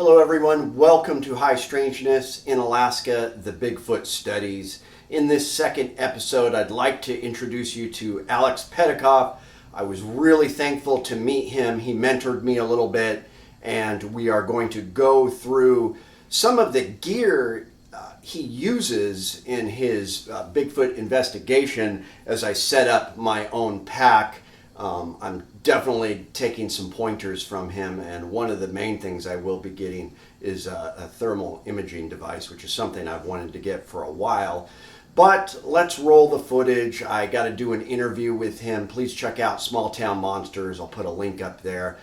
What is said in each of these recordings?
Hello everyone, welcome to High Strangeness in Alaska, the Bigfoot Studies. In this second episode, I'd like to introduce you to Alex Petakov. I was really thankful to meet him. He mentored me a little bit, and we are going to go through some of the gear he uses in his Bigfoot investigation as I set up my own pack. I'm definitely taking some pointers from him, and one of the main things I will be getting is a thermal imaging device, which is something I've wanted to get for a while. But let's roll the footage. I got to do an interview with him. Please check out Small Town Monsters. I'll put a link up there.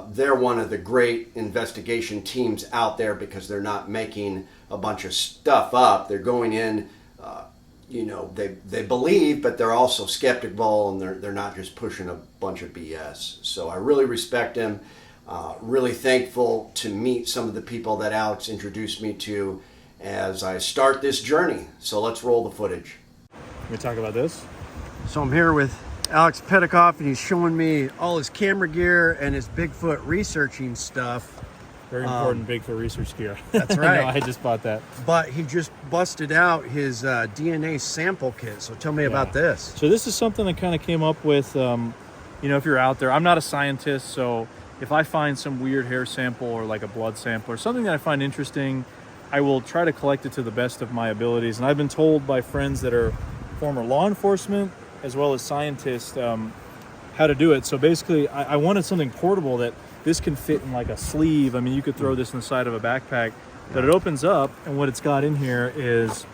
They're one of the great investigation teams out there because they're not making a bunch of stuff up. They're going in, they believe, but they're also skeptical, and they're not just pushing a bunch of BS. So I really respect him. Really thankful to meet some of the people that Alex introduced me to as I start this journey. So let's roll the footage. Can we talk about this? So I'm here with Alex Petakov, and he's showing me all his camera gear and his Bigfoot researching stuff. Very important Bigfoot research gear. That's right. I just bought that. But he just busted out his DNA sample kit. So tell me about this. So this is something I kind of came up with, if you're out there. I'm not a scientist, so if I find some weird hair sample or like a blood sample or something that I find interesting, I will try to collect it to the best of my abilities. And I've been told by friends that are former law enforcement as well as scientists how to do it. So basically, I wanted something portable that this can fit in like a sleeve. I mean, you could throw this in the side of a backpack, but it opens up, and what it's got in here is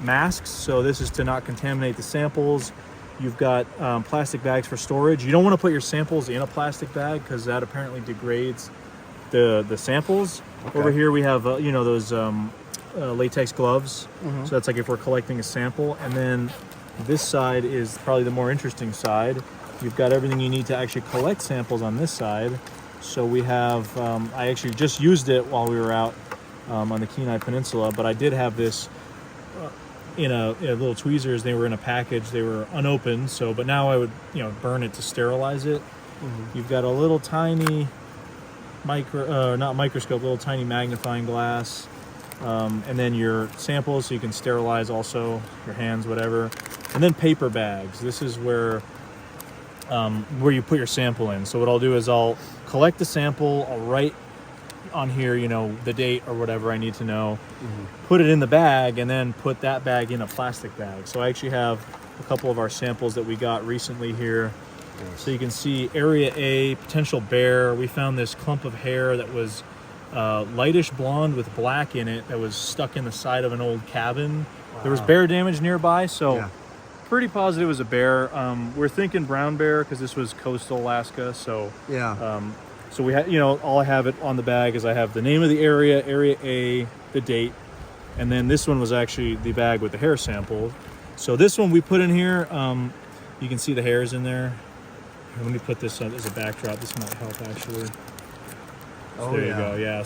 masks. So this is to not contaminate the samples. You've got plastic bags for storage. You don't want to put your samples in a plastic bag because that apparently degrades the samples. Okay. Over here we have those latex gloves. Mm-hmm. So that's like if we're collecting a sample. And then this side is probably the more interesting side. You've got everything you need to actually collect samples on this side. So we have, I actually just used it while we were out on the Kenai Peninsula, but I did have this in a little tweezers. They were in a package. They were unopened. But now I would, burn it to sterilize it. Mm-hmm. You've got a little tiny little tiny magnifying glass. And then your samples, so you can sterilize also your hands, whatever. And then paper bags. This is where you put your sample in. So what I'll do is I'll collect the sample, I'll write on here, the date or whatever I need to know, put it in the bag, and then put that bag in a plastic bag. So I actually have a couple of our samples that we got recently here. Nice. So you can see area A, potential bear. We found this clump of hair that was lightish blonde with black in it that was stuck in the side of an old cabin. Wow. There was bear damage nearby, so yeah. Pretty positive it was a bear. We're thinking brown bear because this was coastal Alaska. So yeah. So we had, all I have it on the bag is I have the name of the area A, the date, and then this one was actually the bag with the hair sample. So this one we put in here. You can see the hairs in there. Let me put this as a backdrop. This might help actually. So there you go. Yeah.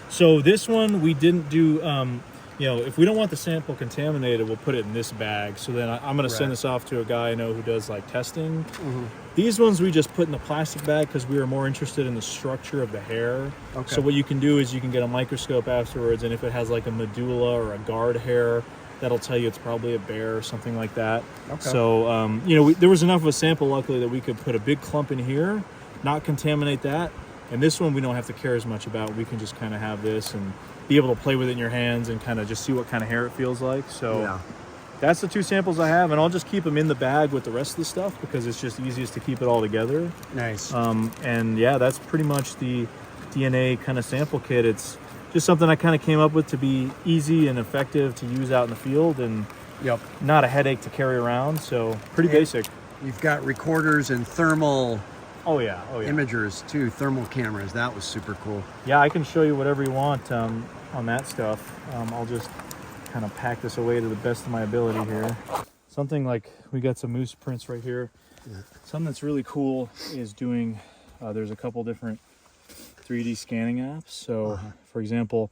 So this one we didn't do. If we don't want the sample contaminated, we'll put it in this bag. So then I'm going to send this off to a guy I know who does like testing. Mm-hmm. These ones we just put in the plastic bag because we were more interested in the structure of the hair. Okay. So what you can do is you can get a microscope afterwards, and if it has like a medulla or a guard hair, that'll tell you it's probably a bear or something like that. Okay. So, there was enough of a sample, luckily, that we could put a big clump in here, not contaminate that. And this one we don't have to care as much about. We can just kind of have this and be able to play with it in your hands and kind of just see what kind of hair it feels like. So that's the two samples I have, and I'll just keep them in the bag with the rest of the stuff because it's just easiest to keep it all together. Nice. That's pretty much the DNA kind of sample kit. It's just something I kind of came up with to be easy and effective to use out in the field and not a headache to carry around. So pretty basic. You've got recorders and thermal imagers too, thermal cameras. That was super cool. Yeah, I can show you whatever you want on that stuff. I'll just kind of pack this away to the best of my ability here. Something like we got some moose prints right here. Yeah. Something that's really cool is doing, there's a couple different 3D scanning apps. So for example,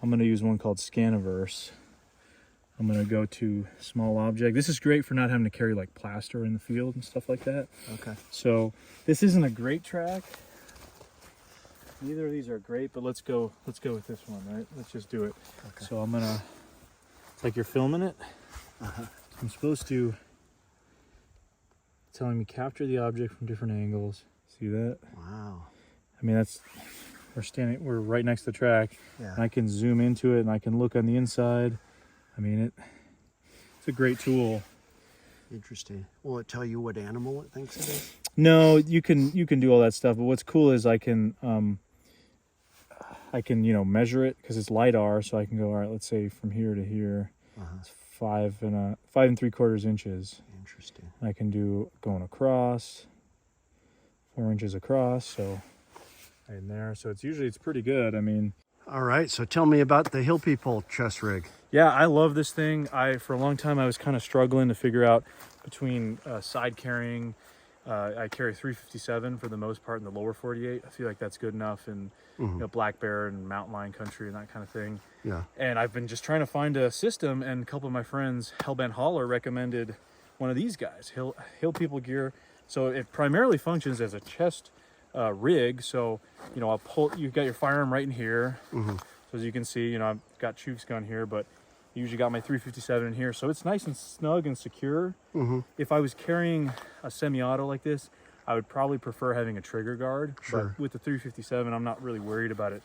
I'm going to use one called Scaniverse. I'm going to go to small object. This is great for not having to carry like plaster in the field and stuff like that. Okay. So this isn't a great track, Neither of these are great, but let's go with this one, right? Let's just do it. Okay. So I'm gonna, it's like you're filming it. I'm supposed to, telling me capture the object from different angles. See that? Wow. I mean, we're right next to the track. Yeah. And I can zoom into it and I can look on the inside. I mean, it's a great tool. Interesting. Will it tell you what animal it thinks it is? No, you can do all that stuff, but what's cool is I can measure it because it's LiDAR, so I can go, all right, let's say from here to here, it's 5 3/4 inches. Interesting. I can do going across, 4 inches across, so right in there. So it's pretty good. I mean, all right. So tell me about the Hill People chest rig. yeah, I love this thing. For a long time I was kind of struggling to figure out between side carrying. I carry 357 for the most part in the lower 48. I feel like that's good enough in black bear and mountain lion country and that kind of thing. Yeah. And I've been just trying to find a system, and a couple of my friends, Hellbent Hauler, recommended one of these guys, Hill People gear. So it primarily functions as a chest rig. So I'll pull. You've got your firearm right in here. So as you can see, I've got Chuke's gun here, but usually got my 357 in here, so it's nice and snug and secure. If I was carrying a semi-auto like this, I would probably prefer having a trigger guard. Sure. But with the 357, I'm not really worried about it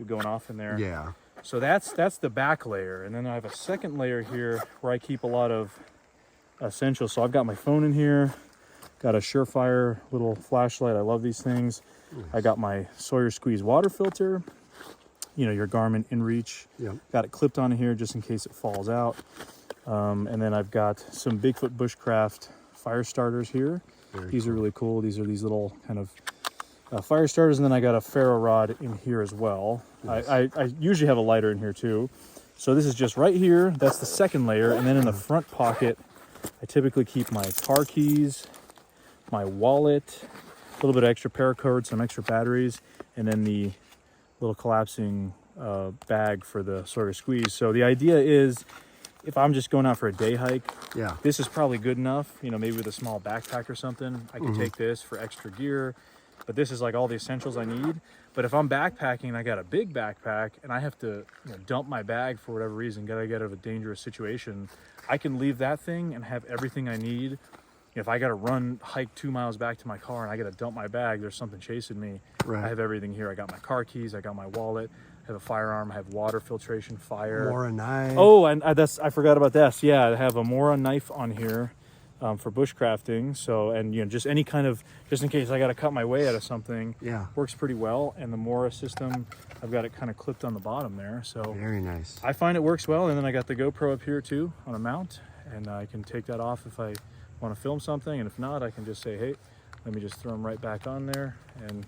going off in there. Yeah. So that's the back layer, and then I have a second layer here where I keep a lot of essentials. So I've got my phone in here, got a Surefire little flashlight. I love these things. I got my Sawyer Squeeze water filter. Your Garmin InReach. Yeah. Got it clipped on here just in case it falls out. And then I've got some Bigfoot Bushcraft fire starters here. These are really cool. These are these little kind of fire starters, and then I got a ferro rod in here as well. Nice. I usually have a lighter in here too. So this is just right here. That's the second layer, and then in the front pocket, I typically keep my car keys, my wallet, a little bit of extra paracord, some extra batteries, and then the little collapsing bag for the Sawyer Squeeze. So the idea is, if I'm just going out for a day hike, this is probably good enough. Maybe with a small backpack or something, I can take this for extra gear. But this is like all the essentials I need. But if I'm backpacking and I got a big backpack and I have to dump my bag for whatever reason, gotta get out of a dangerous situation, I can leave that thing and have everything I need. If I gotta hike 2 miles back to my car and I gotta dump my bag, there's something chasing me. Right. I have everything here. I got my car keys, I got my wallet, I have a firearm, I have water filtration, fire. Mora knife. Oh, and I forgot about this. Yeah, I have a Mora knife on here for bushcrafting. So, and just any kind of, just in case I gotta cut my way out of something. Yeah. Works pretty well. And the Mora system, I've got it kind of clipped on the bottom there. So very nice. I find it works well. And then I got the GoPro up here too on a mount, and I can take that off if I want to film something, and if not, I can just say, hey, let me just throw them right back on there, and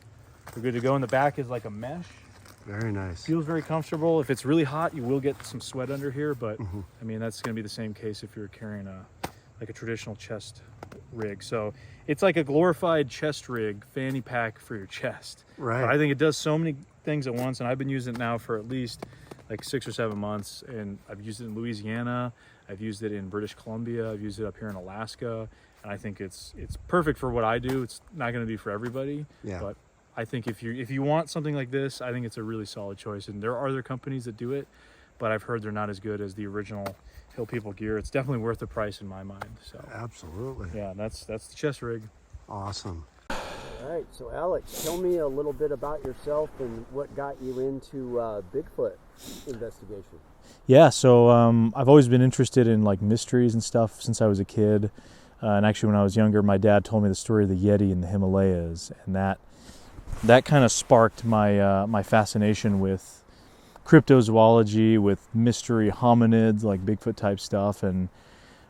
we're good to go. In the back is like a mesh. Very nice. Feels very comfortable. If it's really hot, you will get some sweat under here, but I mean, that's going to be the same case if you're carrying a traditional chest rig. So it's like a glorified chest rig fanny pack for your chest. Right. But I think it does so many things at once, and I've been using it now for at least like 6 or 7 months, and I've used it in Louisiana, I've used it in British Columbia, I've used it up here in Alaska, and I think it's perfect for what I do. It's not going to be for everybody, but I think if you want something like this, I think it's a really solid choice. And there are other companies that do it, but I've heard they're not as good as the original Hill People gear. It's definitely worth the price in my mind. So absolutely, yeah, that's the chest rig. Awesome. All right, so Alex, tell me a little bit about yourself and what got you into Bigfoot investigation. Yeah, so I've always been interested in like mysteries and stuff since I was a kid. And actually, when I was younger, my dad told me the story of the Yeti in the Himalayas, and that kind of sparked my my fascination with cryptozoology, with mystery hominids, like Bigfoot type stuff. And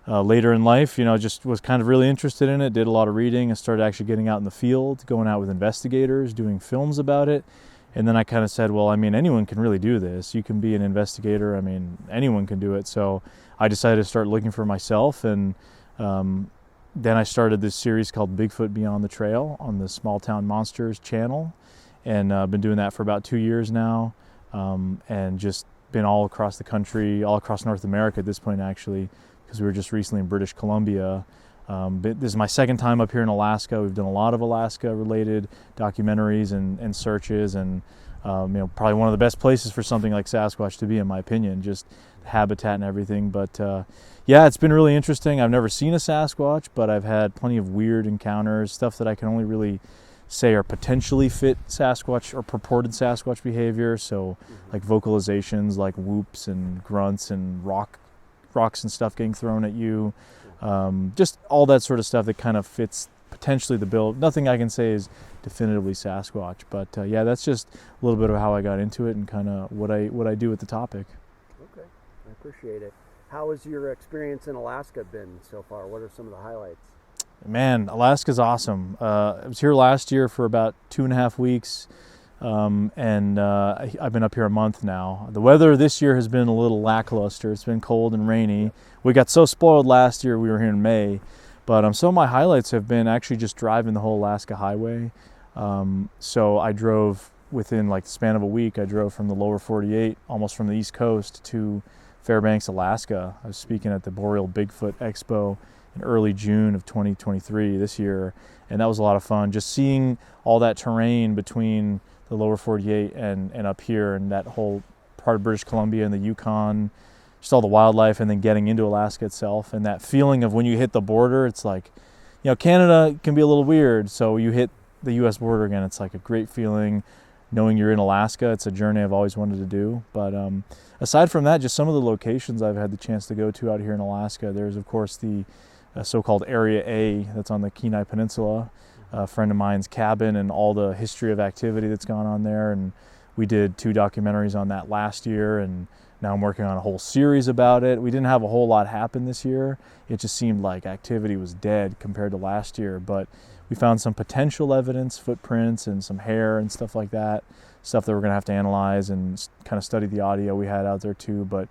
later in life, just was kind of really interested in it, did a lot of reading, and started actually getting out in the field, going out with investigators, doing films about it. And then I kind of said, well, I mean, anyone can really do this. You can be an investigator. I mean, anyone can do it. So I decided to start looking for myself. And then I started this series called Bigfoot Beyond the Trail on the Small Town Monsters channel. And I've been doing that for about 2 years now. And just been all across the country, all across North America at this point, actually, because we were just recently in British Columbia But this is my second time up here in Alaska. We've done a lot of Alaska-related documentaries and searches, and probably one of the best places for something like Sasquatch to be, in my opinion, just habitat and everything. But yeah, it's been really interesting. I've never seen a Sasquatch, but I've had plenty of weird encounters, stuff that I can only really say are potentially fit Sasquatch or purported Sasquatch behavior. So like vocalizations, like whoops and grunts and rocks and stuff getting thrown at you. Just all that sort of stuff that kind of fits potentially the bill. Nothing I can say is definitively Sasquatch, but yeah, that's just a little bit of how I got into it and kind of what I do with the topic. Okay, I appreciate it. How has your experience in Alaska been so far? What are some of the highlights? Man, Alaska's awesome. I was here last year for about 2.5 weeks, and I've been up here a month now. The weather this year has been a little lackluster. It's been cold and rainy. We got so spoiled last year. We were here in May, but some of my highlights have been actually just driving the whole Alaska Highway. So I drove within like the span of a week. I drove from the lower 48, almost from the East Coast, to Fairbanks, Alaska. I was speaking at the Boreal Bigfoot Expo in early June of 2023 this year, and that was a lot of fun. Just seeing all that terrain between the lower 48 and up here, and that whole part of British Columbia and the Yukon, just all the wildlife, and then getting into Alaska itself, and that feeling of when you hit the border, it's like, Canada can be a little weird, so you hit the U.S. border again, it's like a great feeling. Knowing you're in Alaska, it's a journey I've always wanted to do. But aside from that, just some of the locations I've had the chance to go to out here in Alaska. There's, of course, the so-called Area A that's on the Kenai Peninsula, a friend of mine's cabin, and all the history of activity that's gone on there. And we did 2 documentaries on that last year, and now I'm working on a whole series about it. We didn't have a whole lot happen this year. It just seemed like activity was dead compared to last year, but we found some potential evidence, footprints and some hair and stuff like that, stuff that we're going to have to analyze and kind of study the audio we had out there too. But it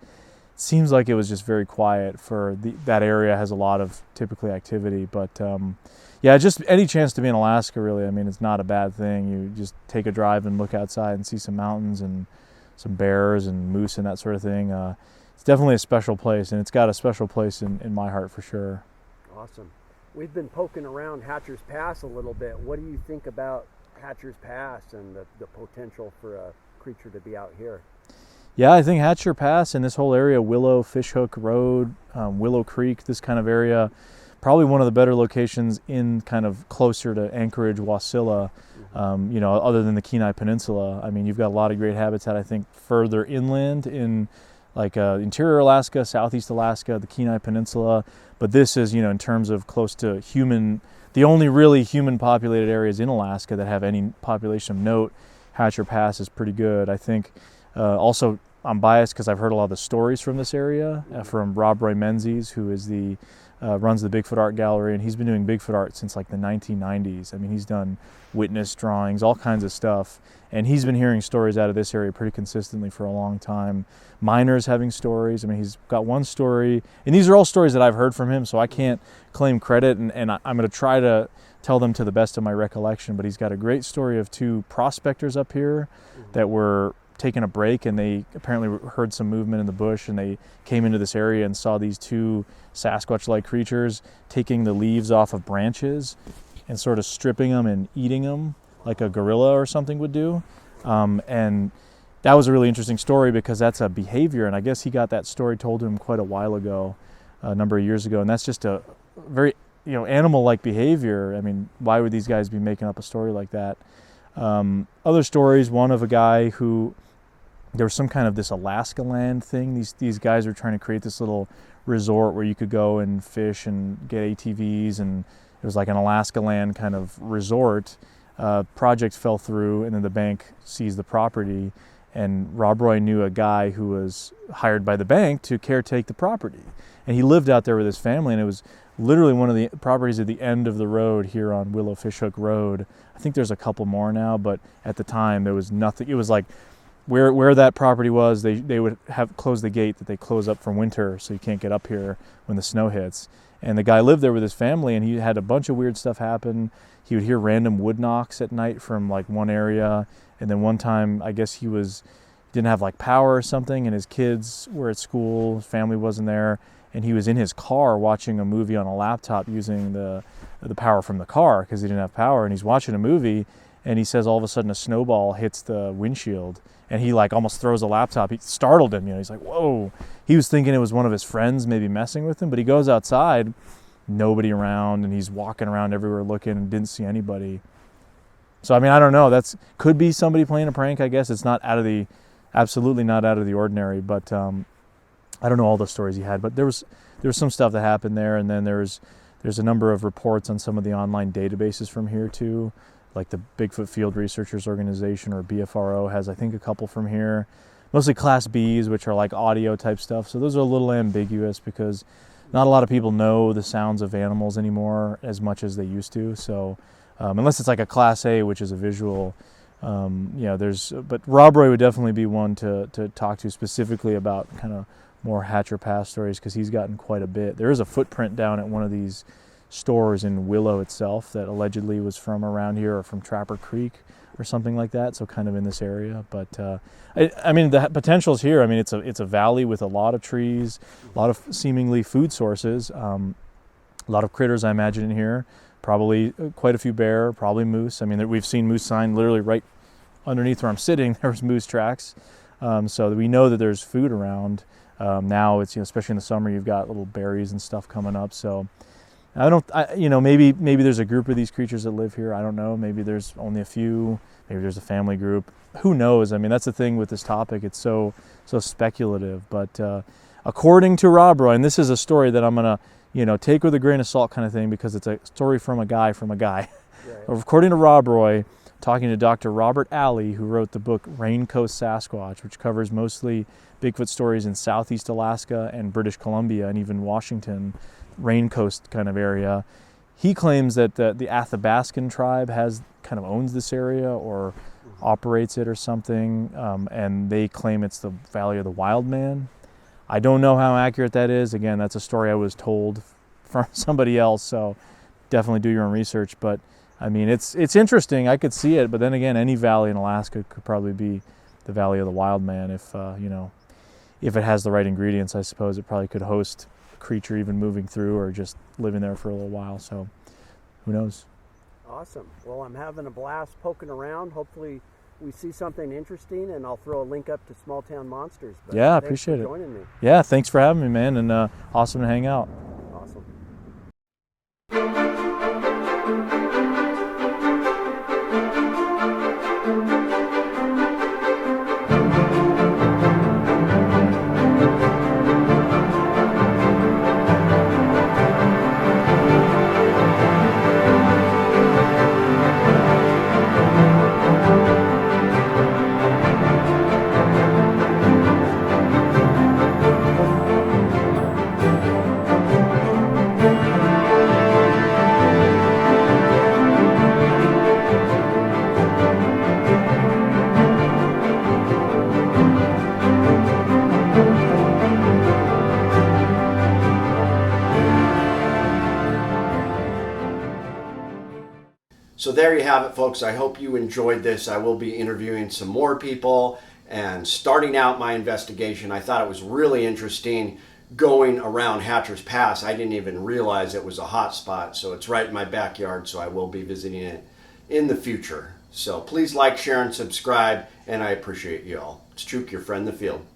seems like it was just very quiet for that area. Has a lot of typically activity, but yeah, just any chance to be in Alaska, really. I mean, it's not a bad thing. You just take a drive and look outside and see some mountains and some bears and moose and that sort of thing. It's definitely a special place, and it's got a special place in my heart for sure. Awesome. We've been poking around Hatcher's Pass a little bit. What do you think about Hatcher's Pass and the potential for a creature to be out here? Yeah, I think Hatcher Pass and this whole area, Willow, Fishhook Road, Willow Creek, this kind of area, probably one of the better locations in kind of closer to Anchorage, Wasilla, other than the Kenai Peninsula. I mean, you've got a lot of great habitat, I think, further inland in like interior Alaska, southeast Alaska, the Kenai Peninsula. But this is, in terms of close to the only really human populated areas in Alaska that have any population of note. Hatcher Pass is pretty good. I think also I'm biased because I've heard a lot of the stories from this area from Rob Roy Menzies, who is runs the Bigfoot Art Gallery, and he's been doing Bigfoot art since like the 1990s. I mean, he's done witness drawings, all kinds of stuff, and he's been hearing stories out of this area pretty consistently for a long time. Miners having stories. I mean, he's got one story, and these are all stories that I've heard from him, so I can't claim credit, and I'm going to try to tell them to the best of my recollection, but he's got a great story of 2 prospectors up here that were taking a break, and they apparently heard some movement in the bush, and they came into this area and saw these 2 Sasquatch-like creatures taking the leaves off of branches and sort of stripping them and eating them like a gorilla or something would do. And that was a really interesting story because that's a behavior, and I guess he got that story told to him quite a while ago, a number of years ago, and that's just a very animal-like behavior. I mean, why would these guys be making up a story like that? Other stories, one of a guy who, there was some kind of this Alaska land thing. These guys are trying to create this little resort where you could go and fish and get ATVs, and it was like an Alaska land kind of resort. Project fell through, and then the bank seized the property, and Rob Roy knew a guy who was hired by the bank to caretake the property, and he lived out there with his family, and it was literally one of the properties at the end of the road here on Willow Fishhook Road. I think there's a couple more now, but at the time there was nothing. It was like where that property was, they would have closed the gate that they close up for winter, so you can't get up here when the snow hits. And the guy lived there with his family, and he had a bunch of weird stuff happen. He would hear random wood knocks at night from like one area, and then one time I guess didn't have like power or something, and his kids were at school, his family wasn't there, and he was in his car watching a movie on a laptop using the power from the car because he didn't have power, and he's watching a movie, and he says all of a sudden a snowball hits the windshield, and he like almost throws a laptop. He startled him, he's like, whoa. He was thinking it was one of his friends maybe messing with him, but he goes outside, nobody around, and he's walking around everywhere looking and didn't see anybody. So I mean, I don't know, that's could be somebody playing a prank. I guess it's not absolutely not out of the ordinary, but I don't know all the stories he had, but there was some stuff that happened there, and then there's a number of reports on some of the online databases from here too, like the Bigfoot Field Researchers Organization, or BFRO, has I think a couple from here, mostly Class Bs, which are like audio type stuff. So those are a little ambiguous because not a lot of people know the sounds of animals anymore as much as they used to. So unless it's like a Class A, which is a visual, but Rob Roy would definitely be one to talk to specifically about kind of more Hatcher Pass stories, because he's gotten quite a bit. There is a footprint down at one of these stores in Willow itself that allegedly was from around here or from Trapper Creek or something like that, so kind of in this area. But I mean, the potential's here. I mean, it's a valley with a lot of trees, a lot of seemingly food sources, a lot of critters, I imagine, in here. Probably quite a few bear, probably moose. I mean, we've seen moose sign literally right underneath where I'm sitting. There's moose tracks, so we know that there's food around. Now it's, especially in the summer, you've got little berries and stuff coming up. So maybe there's a group of these creatures that live here. I don't know. Maybe there's only a few. Maybe there's a family group. Who knows? I mean, that's the thing with this topic. It's so speculative. But according to Rob Roy, and this is a story that I'm gonna take with a grain of salt kind of thing, because it's a story from a guy. Right. According to Rob Roy, talking to Dr. Robert Alley, who wrote the book Rain Coast Sasquatch, which covers mostly Bigfoot stories in Southeast Alaska and British Columbia and even Washington, Rain Coast kind of area. He claims that the Athabascan tribe kind of owns this area or operates it or something, and they claim it's the Valley of the Wild Man. I don't know how accurate that is. Again, that's a story I was told from somebody else, so definitely do your own research. But I mean, it's interesting. I could see it, but then again, any valley in Alaska could probably be the Valley of the Wild Man if it has the right ingredients. I suppose it probably could host a creature even moving through or just living there for a little while. So who knows? Awesome. Well, I'm having a blast poking around. Hopefully we see something interesting, and I'll throw a link up to Small Town Monsters. But yeah, I appreciate it. Joining me. Yeah, thanks for having me, man, and awesome to hang out. Awesome. So there you have it, folks. I hope you enjoyed this. I will be interviewing some more people and starting out my investigation. I thought it was really interesting going around Hatcher's Pass. I didn't even realize it was a hot spot, so it's right in my backyard, so I will be visiting it in the future. So please like, share, and subscribe, and I appreciate you all. It's Chuke, your friend in the field.